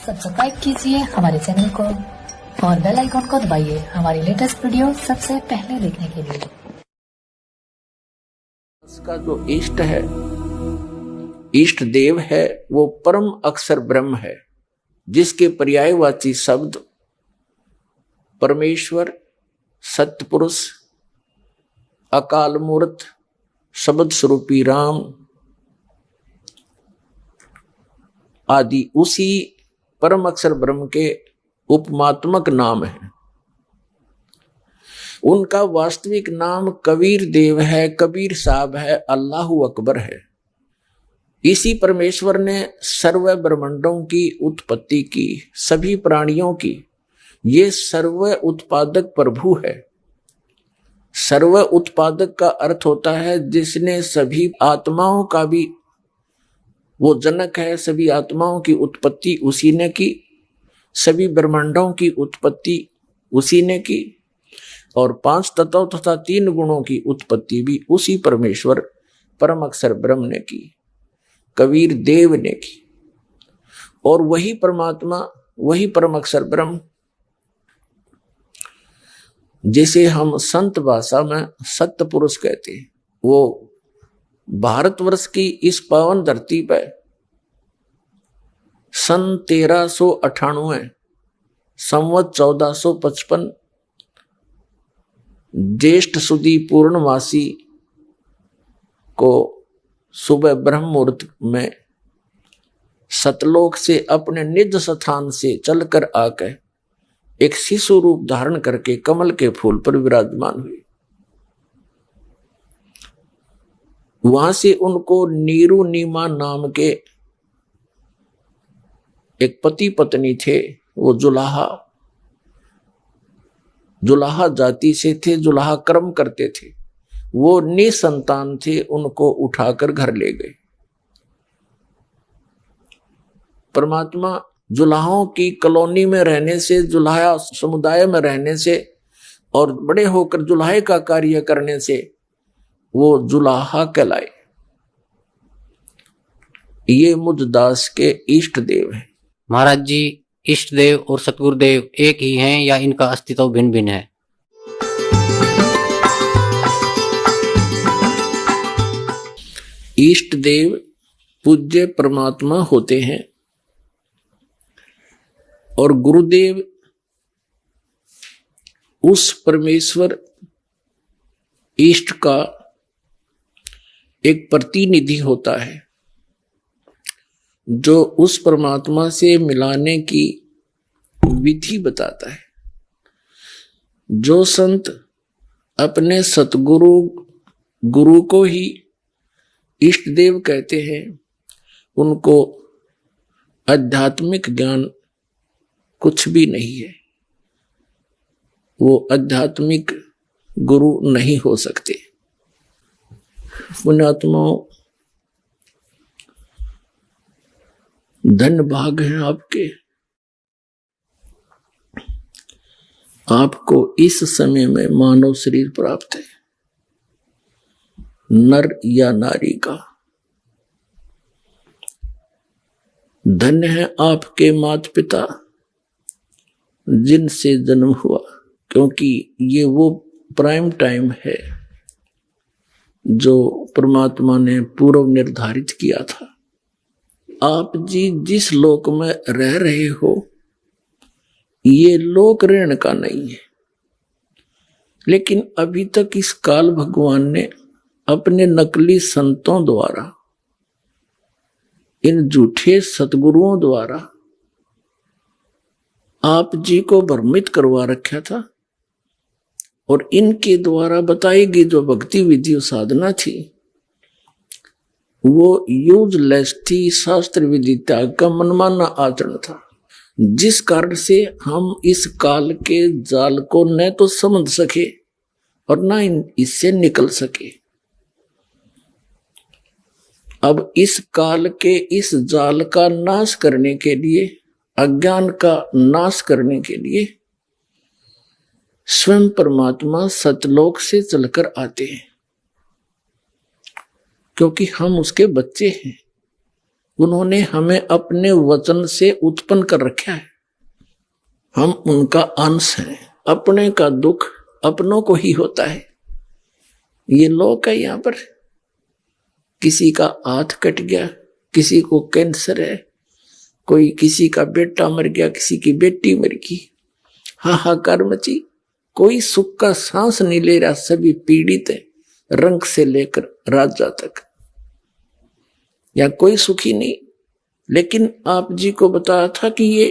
Subscribe कीजिए हमारे channel को और बेल आइकन को दबाइए हमारी लेटेस्ट वीडियो सबसे पहले देखने के लिए। इसका जो इष्ट है, इष्ट देव है, वो परम अक्षर ब्रह्म है, जिसके पर्यायवाची शब्द परमेश्वर, सत्पुरुष, अकाल मूर्त, शब्द स्वरूपी राम आदि उसी परम अक्षर ब्रह्म के उपमात्मक नाम है। उनका वास्तविक नाम कबीर देव है, कबीर साहब है, अल्लाहु अकबर है। इसी परमेश्वर ने सर्व ब्रह्मांडों की उत्पत्ति की, सभी प्राणियों की। ये सर्व उत्पादक प्रभु है। सर्व उत्पादक का अर्थ होता है जिसने सभी आत्माओं का भी, वो जनक है, सभी आत्माओं की उत्पत्ति उसी ने की, सभी ब्रह्मांडों की उत्पत्ति उसी ने की, और 5 तत्व तथा 3 गुणों की उत्पत्ति भी उसी परमेश्वर परम अक्षर ब्रह्म ने की, कबीर देव ने की। और वही परमात्मा, वही परम अक्षर ब्रह्म, जिसे हम संत भाषा में सत्य पुरुष कहते हैं, वो भारतवर्ष की इस पावन धरती पर सन 1398 संवत 1455 ज्येष्ठ सुदी पूर्णमासी को सुबह ब्रह्म मुहूर्त में सतलोक से अपने निज स्थान से चलकर आकर एक शिशु रूप धारण करके कमल के फूल पर विराजमान हुए। वहां से उनको नीरू नीमा नाम के एक पति पत्नी थे। वो जुलाहा जाति से थे, जुलाहा कर्म करते थे। वो निसंतान थे, उनको उठाकर घर ले गए। परमात्मा जुलाहों की कॉलोनी में रहने से, जुलाहा समुदाय में रहने से और बड़े होकर जुलाहे का कार्य करने से वो जुलाहा कहलाए। ये मुझदास के इष्ट देव हैं। महाराज जी, इष्ट देव और सतगुरुदेव एक ही हैं या इनका अस्तित्व भिन्न भिन्न है? इष्ट देव पूज्य परमात्मा होते हैं और गुरुदेव उस परमेश्वर इष्ट का एक प्रतिनिधि होता है, जो उस परमात्मा से मिलाने की विधि बताता है। जो संत अपने सतगुरु गुरु को ही इष्ट देव कहते हैं, उनको आध्यात्मिक ज्ञान कुछ भी नहीं है। वो आध्यात्मिक गुरु नहीं हो सकते। पुण्यात्माओं, धन्य भाग हैं आपके। आपको इस समय में मानव शरीर प्राप्त है, नर या नारी का। धन्य है आपके माता पिता जिनसे जन्म हुआ, क्योंकि ये वो प्राइम टाइम है जो परमात्मा ने पूर्व निर्धारित किया था। आप जी जिस लोक में रह रहे हो, ये लोक ऋण का नहीं है, लेकिन अभी तक इस काल भगवान ने अपने नकली संतों द्वारा, इन झूठे सतगुरुओं द्वारा आप जी को भ्रमित करवा रखा था। और इनके द्वारा बताई गई जो भक्ति विधि साधना थी, वो यूजलेस थी, शास्त्र विधि त्याग का मनमाना आचरण था, जिस कारण से हम इस काल के जाल को न तो समझ सके और न इससे निकल सके। अब इस काल के इस जाल का नाश करने के लिए, अज्ञान का नाश करने के लिए स्वयं परमात्मा सतलोक से चलकर आते हैं, क्योंकि हम उसके बच्चे हैं। उन्होंने हमें अपने वचन से उत्पन्न कर रखा है, हम उनका अंश हैं। अपने का दुख अपनों को ही होता है। ये लोग है यहां पर, किसी का हाथ कट गया, किसी को कैंसर है, कोई किसी का बेटा मर गया, किसी की बेटी मर गई, हाहाकार मची, कोई सुख का सांस नहीं ले रहा, सभी पीड़ित है, रंग से लेकर राजा तक, या कोई सुखी नहीं। लेकिन आप जी को बताया था कि ये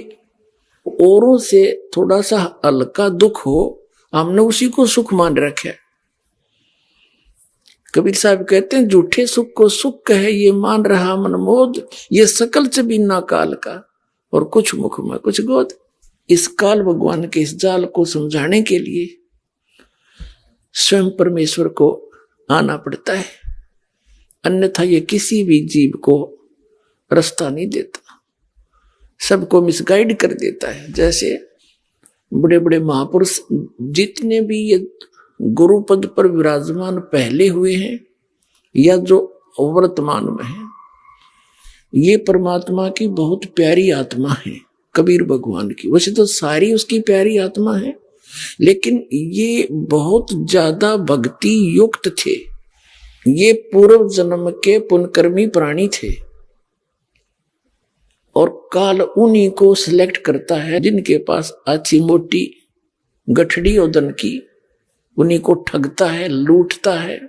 औरों से थोड़ा सा हल्का दुख हो, हमने उसी को सुख मान रखा है। कबीर साहब कहते हैं झूठे सुख को सुख कहे ये मान रहा मनमोद, ये सकल च बिना काल का और कुछ मुख में कुछ गोद। इस काल भगवान के इस जाल को समझाने के लिए स्वयं परमेश्वर को आना पड़ता है, अन्यथा ये किसी भी जीव को रास्ता नहीं देता, सबको मिसगाइड कर देता है। जैसे बड़े बड़े महापुरुष जितने भी ये गुरु पद पर विराजमान पहले हुए हैं या जो वर्तमान में है, ये परमात्मा की बहुत प्यारी आत्मा है, कबीर भगवान की। वैसे तो सारी उसकी प्यारी आत्मा है, लेकिन ये बहुत ज्यादा भक्ति युक्त थे, ये पूर्व जन्म के पुण्यकर्मी प्राणी थे, और काल उन्हीं को सिलेक्ट करता है जिनके पास अच्छी मोटी गठड़ी और धन की, उन्हीं को ठगता है, लूटता है,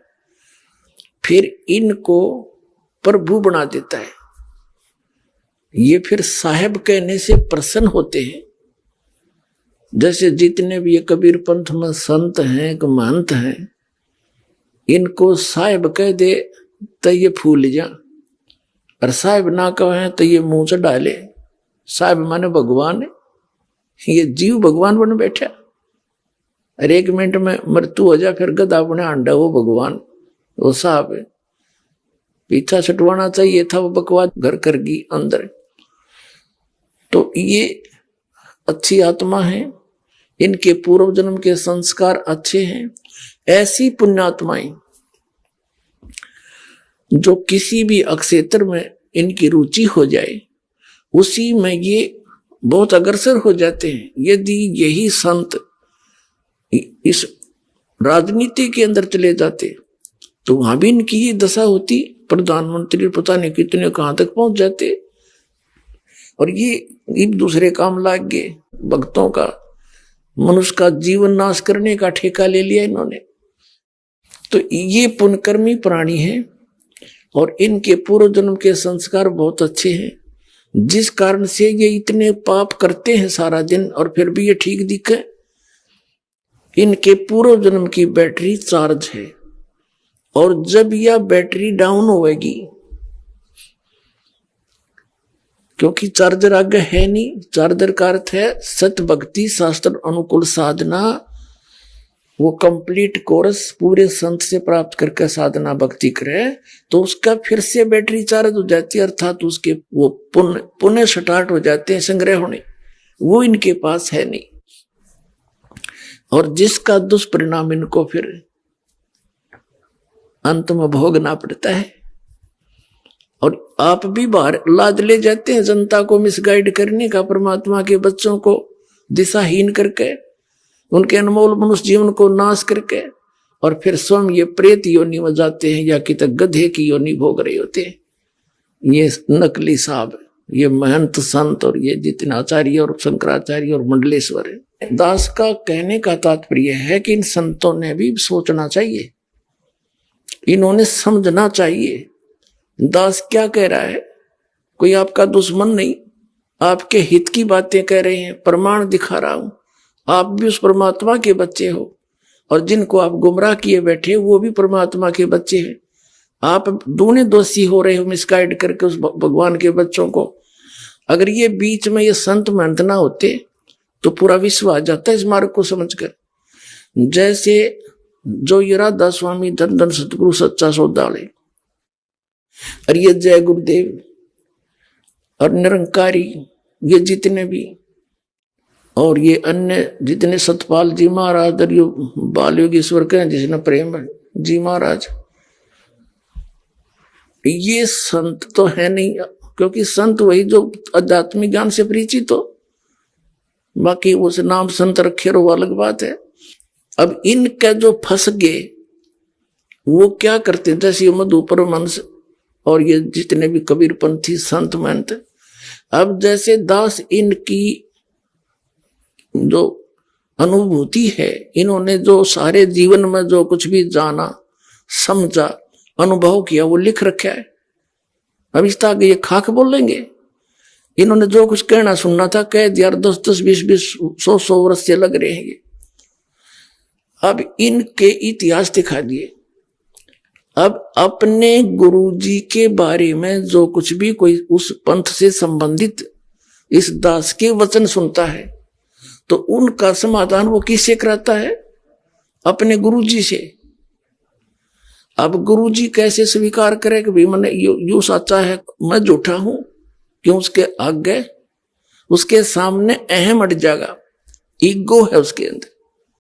फिर इनको प्रभु बना देता है। ये फिर साहेब कहने से प्रसन्न होते हैं। जैसे जितने भी ये कबीर पंथ में संत हैं, महंत हैं, इनको साहेब कह दे तो ये फूल जा, और साहेब ना कहे तो ये मुंह से डाले। साहेब माने भगवान है, ये जीव भगवान बन बैठा, और एक मिनट में मृत्यु हो जाए फिर गधा बने अंडा, वो भगवान, वो साहब है। पीछा छटवाना चाहिए था, वो बकवाद घर कर गई अंदर। तो ये अच्छी आत्मा है, इनके पूर्व जन्म के संस्कार अच्छे हैं। ऐसी पुण्यात्माएं जो किसी भी अक्षेत्र में इनकी रुचि हो जाए, उसी में ये बहुत अग्रसर हो जाते हैं। यदि यही संत इस राजनीति के अंदर चले जाते तो वहां भी इनकी ये दशा होती, प्रधानमंत्री पता नहीं कितने कहां तक पहुंच जाते, और ये एक दूसरे काम लाग गए। भक्तों का, मनुष्य का जीवन नाश करने का ठेका ले लिया इन्होंने। तो ये पुण्यकर्मी प्राणी हैं और इनके पूर्व जन्म के संस्कार बहुत अच्छे हैं, जिस कारण से ये इतने पाप करते हैं सारा दिन और फिर भी ये ठीक दिखे। इनके पूर्व जन्म की बैटरी चार्ज है, और जब यह बैटरी डाउन होगी, क्योंकि चार्जर आगे है नहीं, चार्जर का अर्थ है सत भक्ति शास्त्र अनुकूल साधना, वो कंप्लीट कोर्स पूरे संत से प्राप्त करके साधना भक्ति करे तो उसका फिर से बैटरी चार्ज हो जाती है, अर्थात उसके वो पुण्य स्टार्ट हो जाते हैं संग्रह होने, वो इनके पास है नहीं, और जिसका दुष्परिणाम इनको फिर अंत में भोगना पड़ता है। और आप भी बाहर लाद ले जाते हैं जनता को मिसगाइड करने का, परमात्मा के बच्चों को दिशाहीन करके, उनके अनमोल मनुष्य जीवन को नाश करके, और फिर स्वयं ये प्रेत योनि में जाते हैं या कि तक गधे की योनि भोग रहे होते हैं। ये नकली साहब, ये महंत संत और ये जितने आचार्य और शंकराचार्य और मंडलेश्वर है। दास का कहने का तात्पर्य है कि इन संतों ने भी सोचना चाहिए, इन्होंने समझना चाहिए दास क्या कह रहा है। कोई आपका दुश्मन नहीं, आपके हित की बातें कह रहे हैं, प्रमाण दिखा रहा हूं। आप भी उस परमात्मा के बच्चे हो, और जिनको आप गुमराह किए बैठे वो भी परमात्मा के बच्चे हैं। आप दोनों दोषी हो रहे हो मिसगाइड करके उस भगवान के बच्चों को। अगर ये बीच में ये संत महंत ना होते तो पूरा विश्व आ जाता है इस मार्ग को समझकर। जैसे जो ये राधा स्वामी धन धन सतगुरु सच्चा सौदाले, और ये जय गुरुदेव और निरंकारी, ये जितने भी, और ये अन्य जितने सतपाल जी महाराज और ये बाल योगेश्वर के जिसने प्रेम जी महाराज, ये संत तो है नहीं, क्योंकि संत वही जो आध्यात्मिक ज्ञान से परिचित हो, बाकी उस नाम संत रखे वो अलग बात है। अब इनके जो फंस गए वो क्या करते, जैसे मधु परमहंस और ये जितने भी कबीरपंथी संत महंत, अब जैसे दास इनकी जो अनुभूति है, इन्होंने जो सारे जीवन में जो कुछ भी जाना समझा अनुभव किया वो लिख रखा है। अब इस आगे ये खाक बोलेंगे, इन्होंने जो कुछ कहना सुनना था कह दिया, 10-10, 20-20, 100-100 वर्ष से लग रहे हैं। अब इनके इतिहास दिखा दिए। अब अपने गुरुजी के बारे में जो कुछ भी कोई उस पंथ से संबंधित इस दास के वचन सुनता है तो उनका समाधान वो किससे कराता है? अपने गुरुजी से। अब गुरुजी कैसे स्वीकार करे कि भाई मैंने यू सच्चा है, मैं झूठा हूं? क्यों? उसके आगे उसके सामने अहम हट जाएगा, ईगो है उसके अंदर।